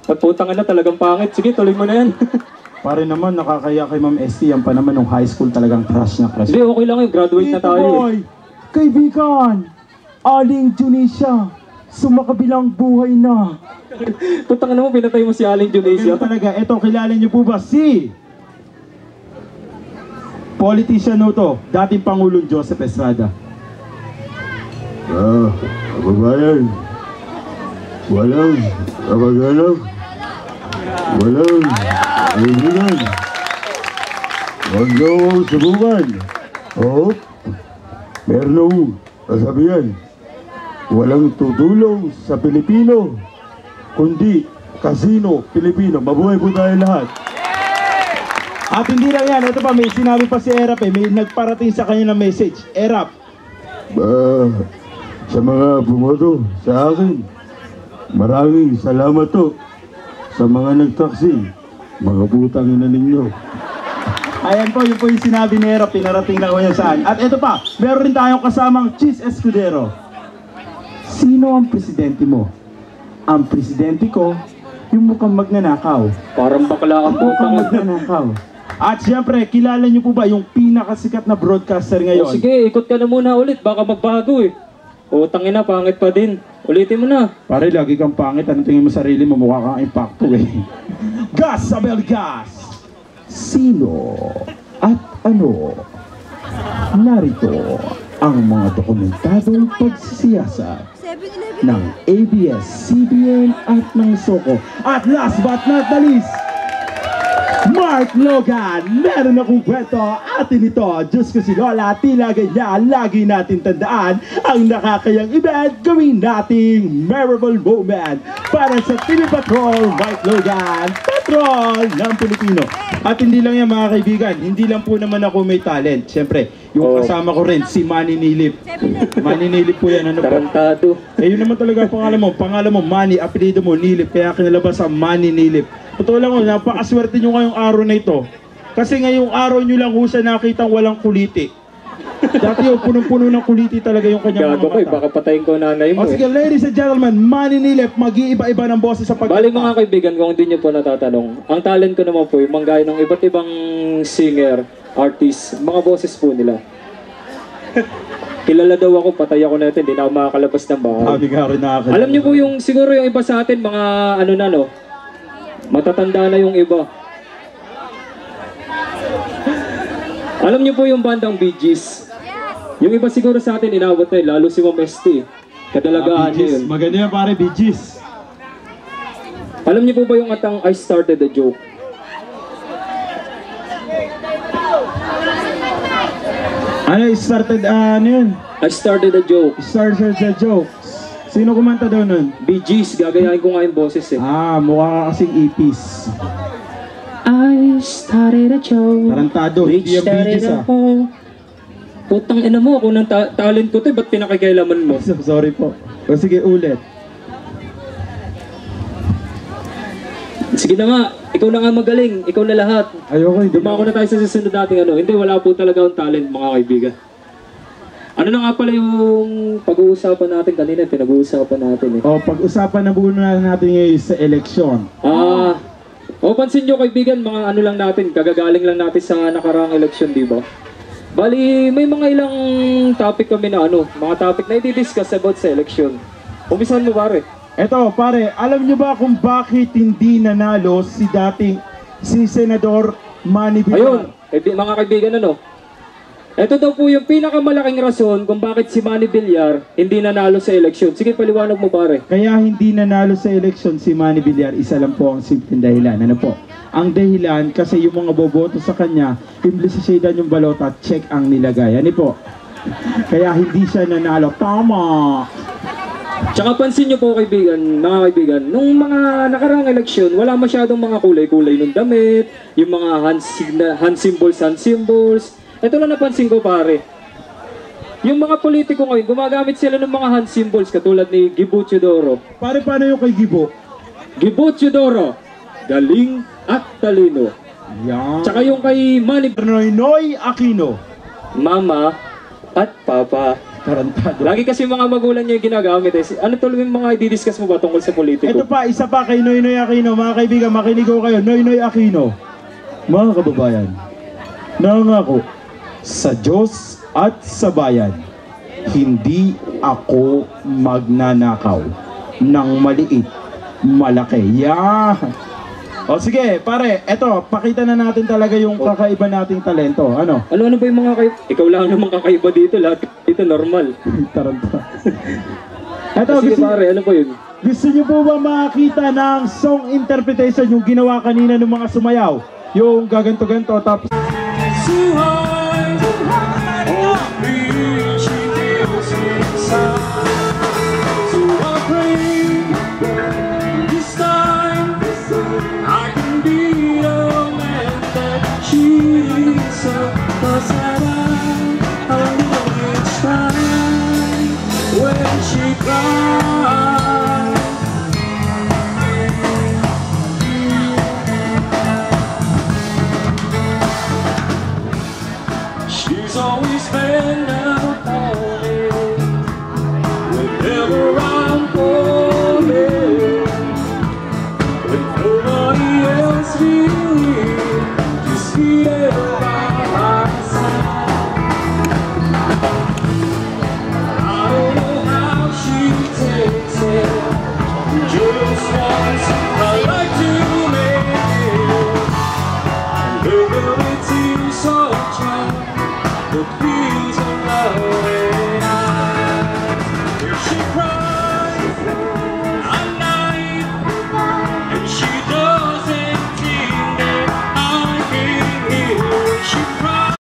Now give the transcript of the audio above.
Pagputang na talagang pangit. Sige, tuloy mo na yan. Pare naman, nakakaya kay Ma'am ST. Yan pa naman nung high school talagang crush na crush. Hindi, okay lang yun. Graduate na tayo. Boy, kaibigan, Aling Junisha, sumakabilang buhay na. Putang na mo, pinatay mo si Aling Junisha. Ganun talaga. Eto, kilala niyo po ba si politician no to, dating Pangulong Joseph Estrada? Kababayan, walang kapag-alam, walang kaibigan, huwag daw ang subukan. Oo, meron akong kasabihan, walang tutulong sa Pilipino, kundi kasino Pilipino. Mabuhay po tayo lahat. At hindi lang yan, ito pa, may sinabi pa si Erap may nagparating sa kanya ng message. Erap, Sa mga bumoto sa akin, maraming salamat to. Sa mga nagtaksi, mga putang ina ninyo. ayan po, yun po yung sinabi ni Erap, pinarating na ko niya saan. At ito pa, meron rin tayong kasamang Cheese Escudero. Sino ang presidente mo? Ang presidente ko, yung mukhang magnanakaw. Parang bakla ang Mukhang putang. magnanakaw. At siyempre, kilala niyo po ba yung pinakasikat na broadcaster O ngayon? sige, ikot ka na muna ulit. Baka magbago eh. Utang ina, pangit pa din. Ulitin mo na. Pare, lagi kang pangit. Ano tingin mo sarili mo? Mukha kang impacto eh. Gas, Abel Gas! Sino at ano? Narito ang mga dokumentadong pagsisiyasat ng ABS-CBN at ng SOCO. At last but not the least, Mark Logan! Meron akong kwento atin ito. Diyos ko si Lola, tila ganyan. Lagi natin tandaan ang nakakayang event. Gawin nating memorable moment para sa TV Patrol, Mark Logan, Patrol ng Pilipino. At hindi lang yan mga kaibigan, hindi lang po naman ako may talent. Siyempre, yung kasama ko rin, si Manny Nilip. Manny Nilip po yan, ano po? Tarantado. Eh yun naman talaga ang pangalan mo Manny, apelido mo Nilip, kaya kinalabas ang Manny Nilip. Totoo lang ko, napakaswerte nyo ngayong araw na ito. Kasi ngayong araw nyo lang ho siya nakitang walang kuliti. Dati yung punong-puno ng kuliti talaga yung kanyang Gago mga ko eh, mata. baka patayin ko nanay mo O eh. sige, ladies and gentlemen, Manny Nilip, mag-iiba-iba ng boses sa Bali mga kaibigan, kung hindi nyo po natatanong, ang talent ko naman po, yung manggaya ng iba't ibang singer, artist, mga boses po nila. Kilala daw ako, patay ako natin, hindi na ako makakalabas ng bahay. Sabi ka rin nakakilala. Alam nyo po yung, siguro yung iba sa atin, mga ano na no, matatanda na yung iba. Alam nyo po yung bandang Bee Gees. Yung iba siguro sa atin, inabot na yun, lalo si Ma'am ST. Kadalagaan niya yun. Maganda yan pare, Bee Gees. Alam niyo po ba yung atang I Started a Joke? Ano, started, ano yun? I Started a Joke. Started the jokes. Sino kumanta daw nun? Bee Gees, gagayahin ko nga yung boses eh. Ah, mukha ka kasing ipis. I started a joke. Tarantado, hindi yung Bee Gees ah. Putang ina mo, kung ng talent ko to, ba't pinakikailaman mo? Sorry po. O sige, ulit. Sige na nga, ikaw na nga magaling, ikaw na lahat. Ayoko, hindi Dumako na tayo sa susunod nating ano. Hindi, wala po talaga akong talent mga kaibigan. Ano na nga pala yung pag-uusapan natin kanina, pinag-uusapan natin eh. O, pag-usapan na muna natin ngayon sa eleksyon. Pansin nyo kaibigan, mga ano lang natin, kagagaling lang natin sa nakaraang eleksyon, di ba? Bali, may mga ilang topic kami na ano, mga topic na i-discuss about sa eleksyon. Umpisahan mo pare. Eto, pare, alam nyo ba kung bakit hindi nanalo si Senador Manny Villar? Ayun, mga kaibigan ano, ito daw po yung pinakamalaking rason kung bakit si Manny Villar hindi nanalo sa eleksyon. Sige, paliwanag mo pare. Kaya hindi nanalo sa eleksyon si Manny Villar, isa lang po ang simpleng dahilan. Ano po? Ang dahilan kasi yung mga boboto sa kanya, imbis siya yung balota, check ang nilagay. Ano po? Kaya hindi siya nanalo. Tama! Tsaka pansin nyo po kaibigan, mga kaibigan, nung mga nakaraang eleksyon, wala masyadong mga kulay-kulay ng damit, yung mga hand symbols. Ito lang napansin ko pare. Yung mga politiko ngayon, gumagamit sila ng mga hand symbols katulad ni Gibo Teodoro. Pare, paano yung kay Gibo? Gibo Teodoro, galing at talino. Yan. Tsaka yung kay Manny Noynoy Aquino. Mama at Papa. Tarantado. Lagi kasi mga magulang niya yung ginagamit eh. Ano tuloy yung mga i-discuss mo ba tungkol sa politiko? Ito pa, isa pa kay Noynoy Aquino. Mga kaibigan, makinig ko kayo. Noynoy Aquino. Mga kababayan, nangako sa Diyos at sa bayan, hindi ako magnanakaw ng maliit, malaki. Yan! O sige, pare, eto, pakita na natin talaga yung kakaiba nating talento. Ano? Ano ba yung mga Ikaw lang naman kakaiba dito. Lahat dito normal. Taranta. Eto, Sige gusto, pare, ano ba yun? gusto niyo po ba makakita ng song interpretation yung ginawa kanina ng mga sumayaw? Yung gaganto-ganto tapos... Suhay, oh, beach, sa